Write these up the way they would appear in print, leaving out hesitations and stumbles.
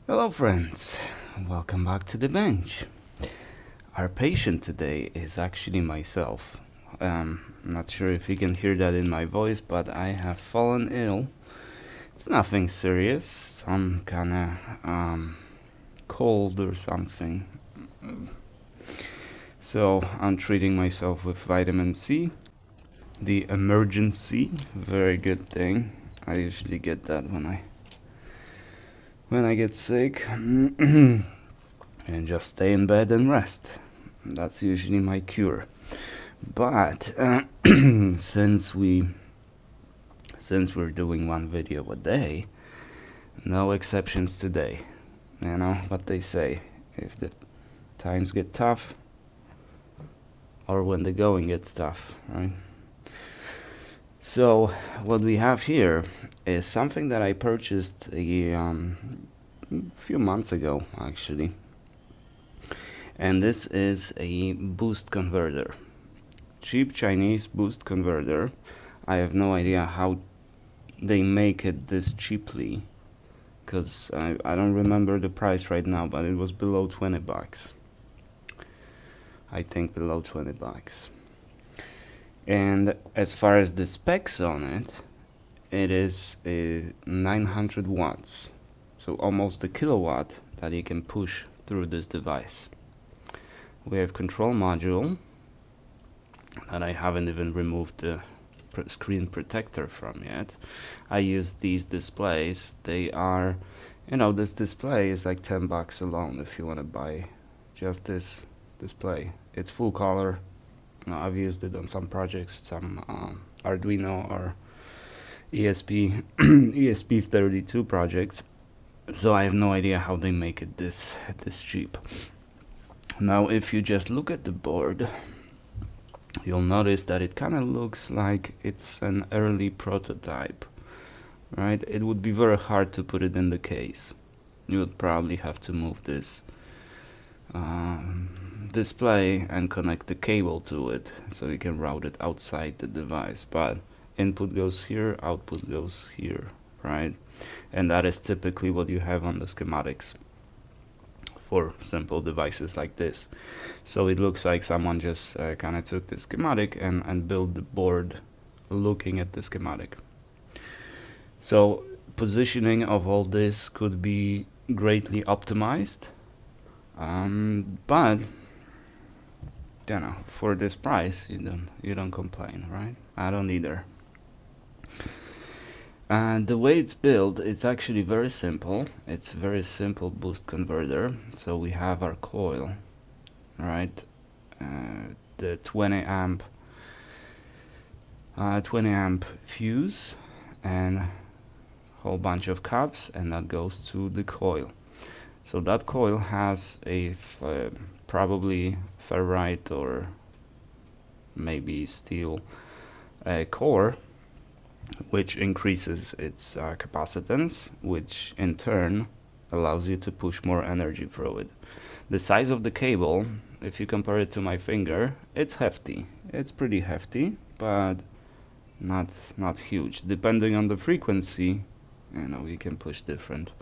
Hello friends, welcome back to the bench. Our patient today is actually myself. Not sure if you can hear that in my voice, but I have fallen ill. It's nothing serious, some kinda cold or something. So I'm treating myself with vitamin C, the emergency, very good thing. I usually get that when I get sick. And just stay in bed and rest. That's usually my cure. But since we're doing one video a day, no exceptions today. You know what they say: if the times get tough, or when the going gets tough, right? So what we have here is something that I purchased a few months ago, actually. And this is a boost converter. Cheap Chinese boost converter. I have no idea how they make it this cheaply, because I don't remember the price right now, but it was below 20 bucks. I think below 20 bucks. And as far as the specs on it, it is 900 watts, so almost a kilowatt that you can push through this device. We have control module that I haven't even removed the screen protector from yet. I use these displays. They are, this display is like 10 bucks alone if you want to buy just this display. It's full color. I've used it on some projects, some Arduino or ESP32 projects. So I have no idea how they make it this cheap. Now, if you just look at the board, you'll notice that it kind of looks like it's an early prototype, right? It would be very hard to put it in the case. You would probably have to move this display and connect the cable to it so you can route it outside the device. But input goes here, output goes here, right? And that is typically what you have on the schematics for simple devices like this. So it looks like someone just kind of took the schematic and built the board looking at the schematic. So positioning of all this could be greatly optimized, but for this price you don't complain, right? I don't either. And the way it's built, it's actually very simple. It's a very simple boost converter. So we have our coil, right? The 20 amp fuse and a whole bunch of caps, and that goes to the coil. So that coil has a probably ferrite or maybe steel core, which increases its capacitance, which in turn allows you to push more energy through it. The size of the cable, if you compare it to my finger, it's hefty. It's pretty hefty, but not huge. Depending on the frequency, you can push different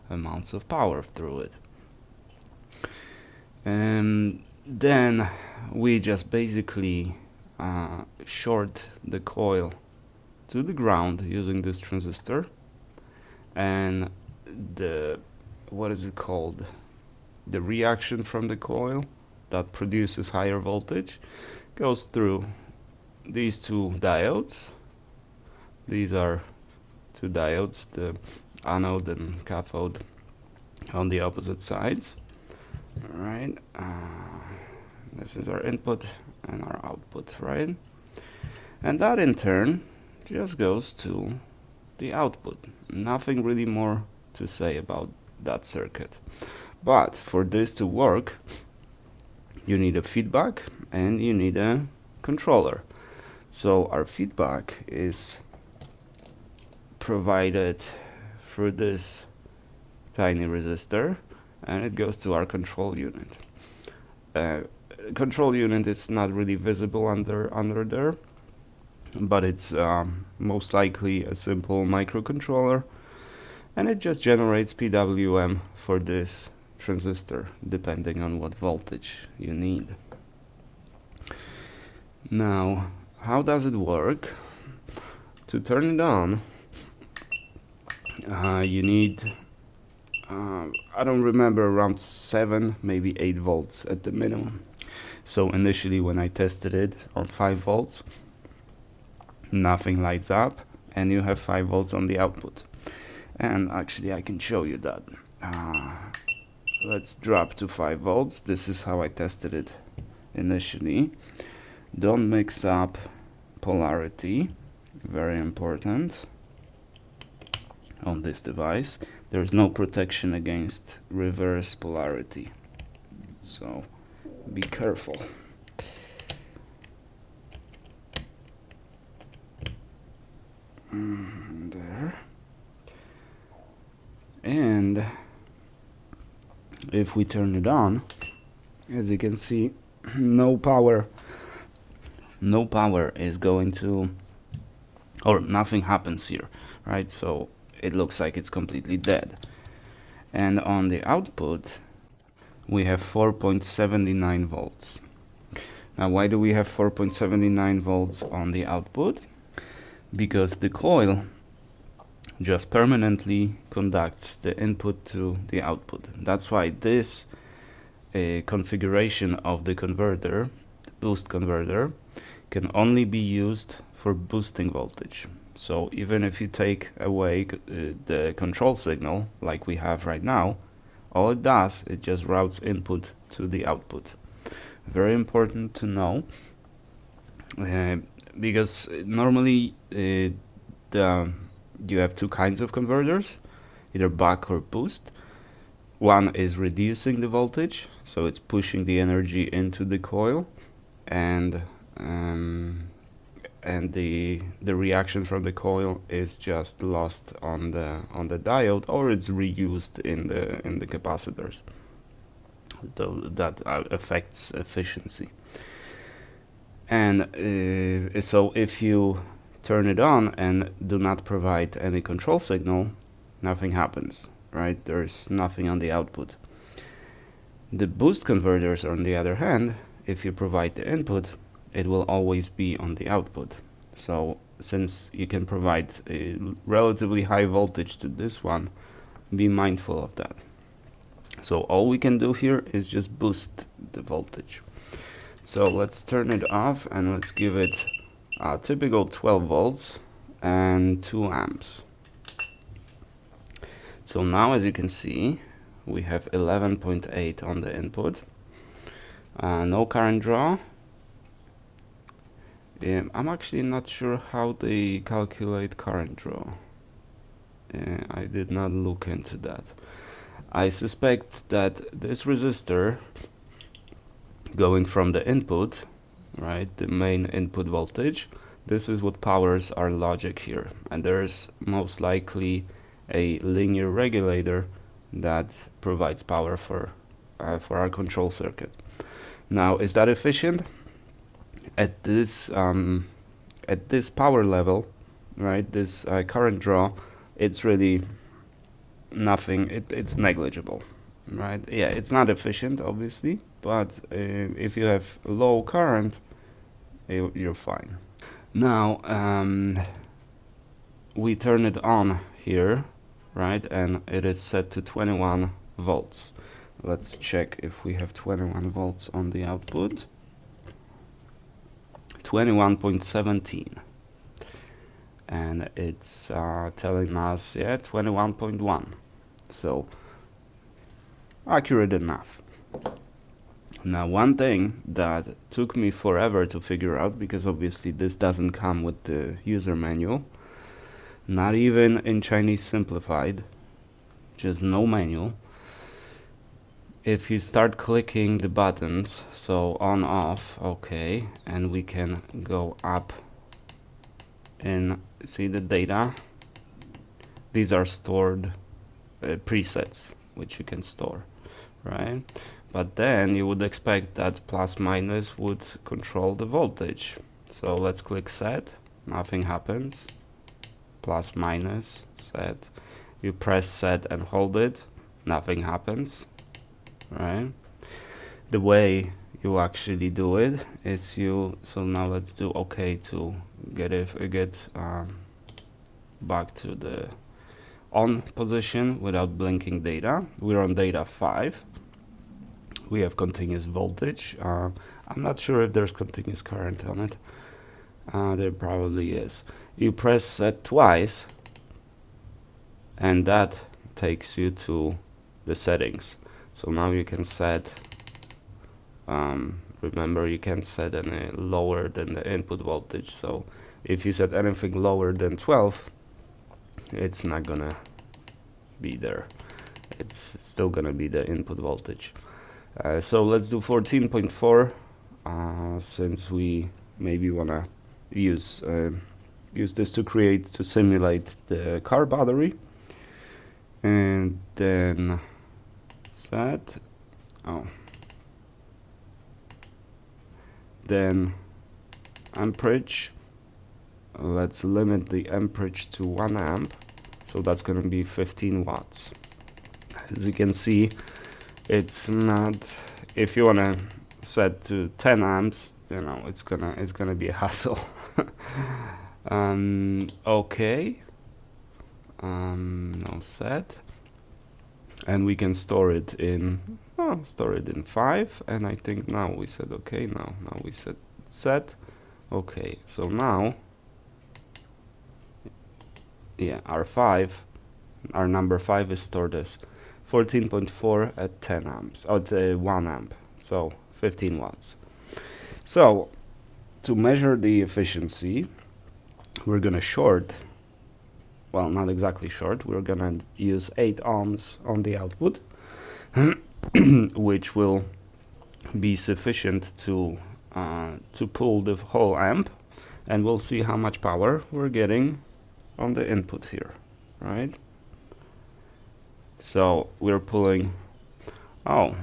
amounts of power through it. And then we just basically short the coil to the ground using this transistor, and the reaction from the coil that produces higher voltage goes through these two diodes. These are two diodes, the anode and cathode on the opposite sides. Alright, this is our input and our output, right? And that in turn just goes to the output. Nothing really more to say about that circuit. But for this to work, you need a feedback and you need a controller. So our feedback is provided through this tiny resistor, and it goes to our control unit. Control unit is not really visible under there, but it's most likely a simple microcontroller and it just generates PWM for this transistor depending on what voltage you need. Now, how does it work? To turn it on, you need, I don't remember, around 7, maybe 8 volts at the minimum. So initially when I tested it on 5 volts, nothing lights up, and you have 5 volts on the output. And actually I can show you that. Let's drop to 5 volts. This is how I tested it initially. Don't mix up polarity, very important on this device. There's no protection against reverse polarity, so be careful. There. And if we turn it on, as you can see, no power is going to, or nothing happens here, right? So it looks like it's completely dead. And on the output we have 4.79 volts. Now, why do we have 4.79 volts on the output? Because the coil just permanently conducts the input to the output. That's why this configuration of the converter, the boost converter, can only be used for boosting voltage. So even if you take away the control signal like we have right now, all it does, it just routes input to the output. Very important to know, because normally you have two kinds of converters, either buck or boost. One is reducing the voltage, so it's pushing the energy into the coil, and the reaction from the coil is just lost on the diode, or it's reused in the capacitors. Though that affects efficiency. And so if you turn it on and do not provide any control signal, nothing happens, right? There's nothing on the output. The boost converters, on the other hand, if you provide the input, it will always be on the output. So since you can provide a relatively high voltage to this one, be mindful of that. So all we can do here is just boost the voltage. So let's turn it off and let's give it a typical 12 volts and 2 amps. So now, as you can see, we have 11.8 on the input. No current draw. I'm actually not sure how they calculate current draw. I did not look into that. I suspect that this resistor going from the input, right, the main input voltage, this is what powers our logic here, and there's most likely a linear regulator that provides power for our control circuit. Now, is that efficient? At this power level, right, this current draw, it's really nothing. It's negligible, right? Yeah, it's not efficient, obviously, but if you have low current, you're fine. Now we turn it on here, right, and it is set to 21 volts. Let's check if we have 21 volts on the output. 21.17, and it's telling us, yeah, 21.1, so accurate enough. Now, one thing that took me forever to figure out, because obviously this doesn't come with the user manual, not even in Chinese simplified, just no manual. If you start clicking the buttons, so on, off, okay, and we can go up and see the data. These are stored presets which you can store, right? But then you would expect that plus minus would control the voltage. So let's click set, nothing happens. Plus minus, set, You press set and hold it, nothing happens, right? The way you actually do it is so now let's do OK to get back to the on position without blinking data. We're on data 5. We have continuous voltage. I'm not sure if there's continuous current on it. There probably is. You press set twice, and that takes you to the settings. So now you can set, remember you can set any lower than the input voltage. So if you set anything lower than 12, it's not gonna be there. It's still gonna be the input voltage. So let's do 14.4 since we maybe wanna use this to simulate the car battery. And then set, then amperage, let's limit the amperage to 1 amp, so that's going to be 15 watts. As you can see, it's not, if you want to set to 10 amps, you know, it's gonna be a hassle. Okay. Now set, and we can store it in 5, and I think now we said okay. Now we said set. Okay, so now, yeah, our number 5 is stored as 14.4 at 10 amps, at 1 amp, so 15 watts. So to measure the efficiency, we're gonna short, well, not exactly short, we're gonna use 8 ohms on the output, which will be sufficient to pull the whole amp, and we'll see how much power we're getting on the input here, right? So we're pulling, so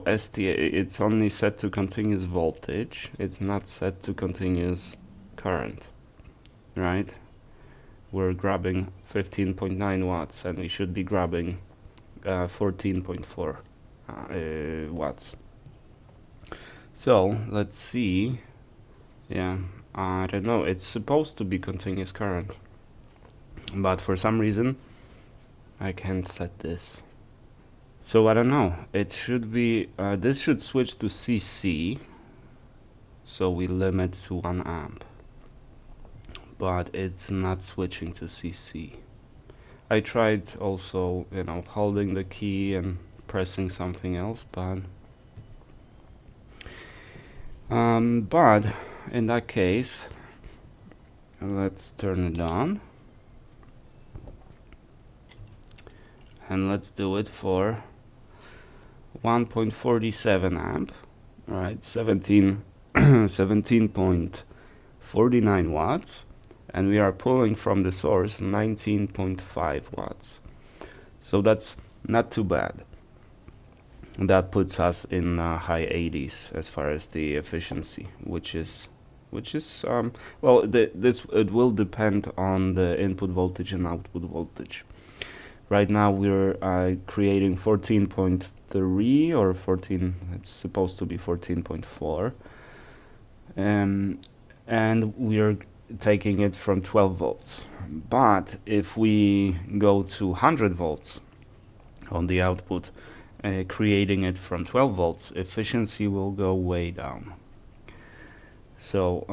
it's only set to continuous voltage, it's not set to continuous current, right? We're grabbing 15.9 watts, and we should be grabbing 14.4 watts. So let's see. Yeah, I don't know, it's supposed to be continuous current, but for some reason I can't set this. So I don't know, it should be, this should switch to CC, so we limit to 1 amp. But it's not switching to CC. I tried also, you know, holding the key and pressing something else, but in that case, let's turn it on, and let's do it for 1.47 amp, right? 17.49 watts. And we are pulling from the source 19.5 watts. So that's not too bad. That puts us in high 80s as far as the efficiency, which is well, it will depend on the input voltage and output voltage. Right now we're creating 14.3 or 14. It's supposed to be 14.4, and we're taking it from 12 volts. But if we go to 100 volts on the output, creating it from 12 volts, efficiency will go way down. So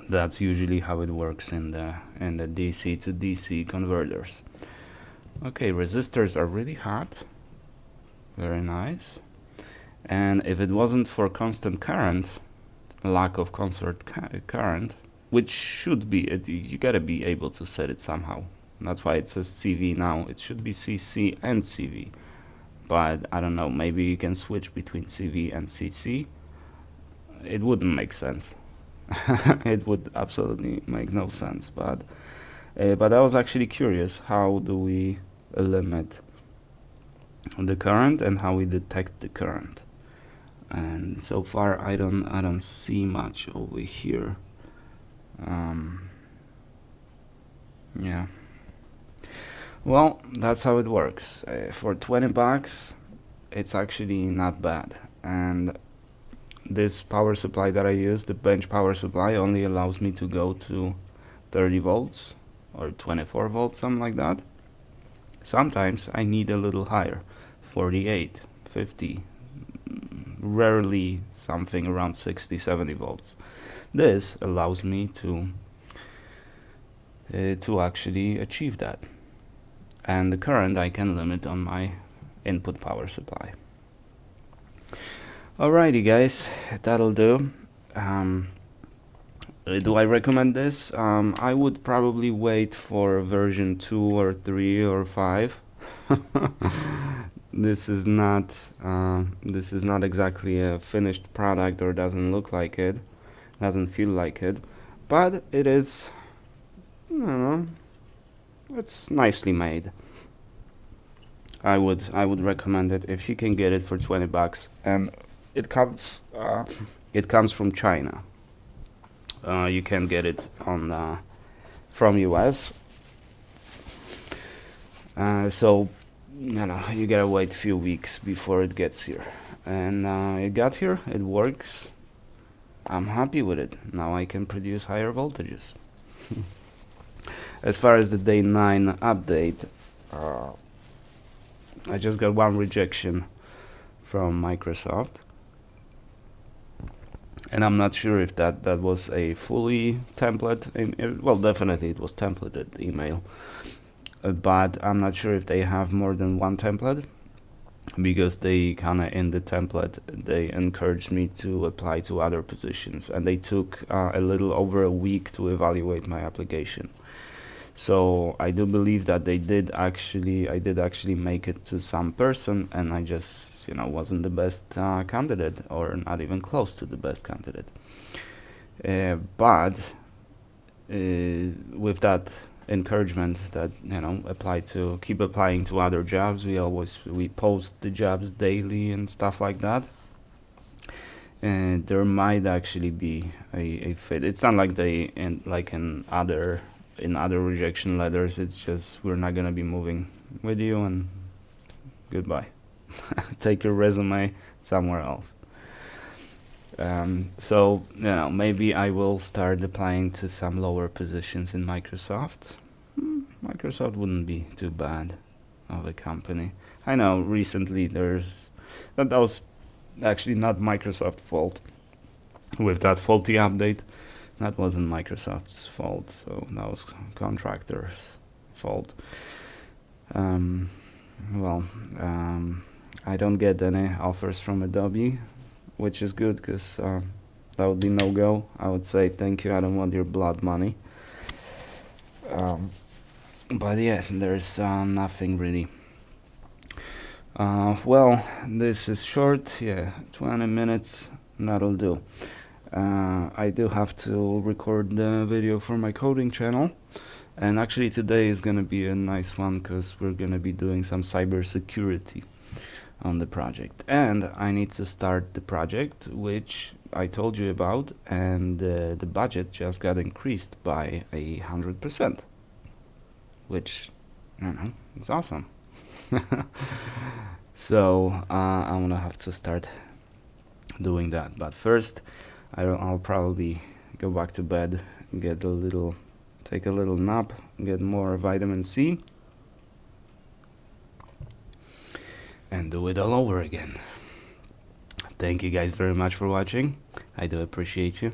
that's usually how it works in the DC to DC converters. Okay, resistors are really hot, very nice. And if it wasn't for constant current, lack of constant current, which should be, you gotta be able to set it somehow. That's why it says CV now. It should be CC and CV, but I don't know, maybe you can switch between CV and CC. It wouldn't make sense. It would absolutely make no sense, but I was actually curious, how do we limit the current and how we detect the current? And so far I don't see much over here. Yeah. Well, that's how it works. For 20 bucks, it's actually not bad. And this power supply that I use, the bench power supply, only allows me to go to 30 volts or 24 volts, something like that. Sometimes I need a little higher, 48, 50, rarely something around 60, 70 volts. This allows me to actually achieve that. And the current I can limit on my input power supply. Alrighty guys, that'll do. Do I recommend this? I would probably wait for version 2 or 3 or 5. This is not exactly a finished product, or doesn't look like it, doesn't feel like it, but it is, I don't know, it's nicely made. I would recommend it if you can get it for 20 bucks, and it comes from China. You can get it on from US. So you gotta wait a few weeks before it gets here, and it got here. It works. I'm happy with it. Now I can produce higher voltages. As far as the day 9 update, I just got one rejection from Microsoft, and I'm not sure if that was a fully template. Well, definitely it was templated email, but I'm not sure if they have more than one template, because they kind of, in the template, they encouraged me to apply to other positions, and they took a little over a week to evaluate my application. So I do believe that I did actually make it to some person, and I just wasn't the best candidate, or not even close to the best candidate. But with that encouragement that keep applying to other jobs, we post the jobs daily and stuff like that, and there might actually be a fit. It's not like in other rejection letters, it's just, we're not gonna be moving with you, and goodbye. Take your resume somewhere else. So maybe I will start applying to some lower positions in Microsoft. Microsoft wouldn't be too bad of a company. I know recently that was actually not Microsoft's fault with that faulty update. That wasn't Microsoft's fault, so that was contractors' fault. I don't get any offers from Adobe, which is good, because that would be no go. I would say thank you, I don't want your blood money. But yeah, there's nothing really. Well, this is short, 20 minutes, that'll do. I do have to record the video for my coding channel, and actually today is gonna be a nice one, because we're gonna be doing some cybersecurity on the project, and I need to start the project, which I told you about, and the budget just got increased by 100%, which it's awesome. So I'm gonna have to start doing that, but first I'll probably go back to bed, take a little nap, get more vitamin C, and do it all over again. Thank you guys very much for watching. I do appreciate you,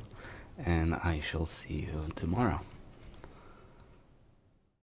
and I shall see you tomorrow.